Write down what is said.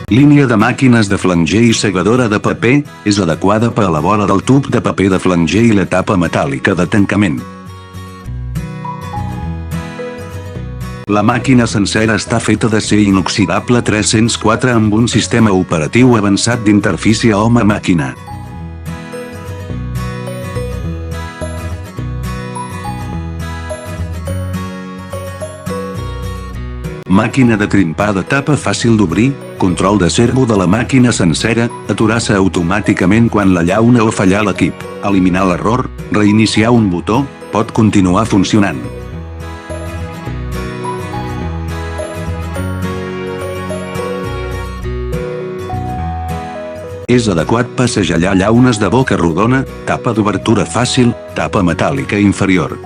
Línia de màquines de flanger i segadora de paper, és adequada per a la vora del tub de paper de flanger i la tapa metàl·lica de tancament. La màquina sencera està feta d'acer inoxidable 304 amb un sistema operatiu avançat d'interfície home-màquina. Màquina de crimpar de tapa fàcil d'obrir, control de servo de la màquina sencera, aturar-se automàticament quan la llauna o fallar l'equip, eliminar l'error, reiniciar un botó, pot continuar funcionant. És adequat per segellar llaunes de boca rodona, tapa d'obertura fàcil, tapa metàl·lica inferior.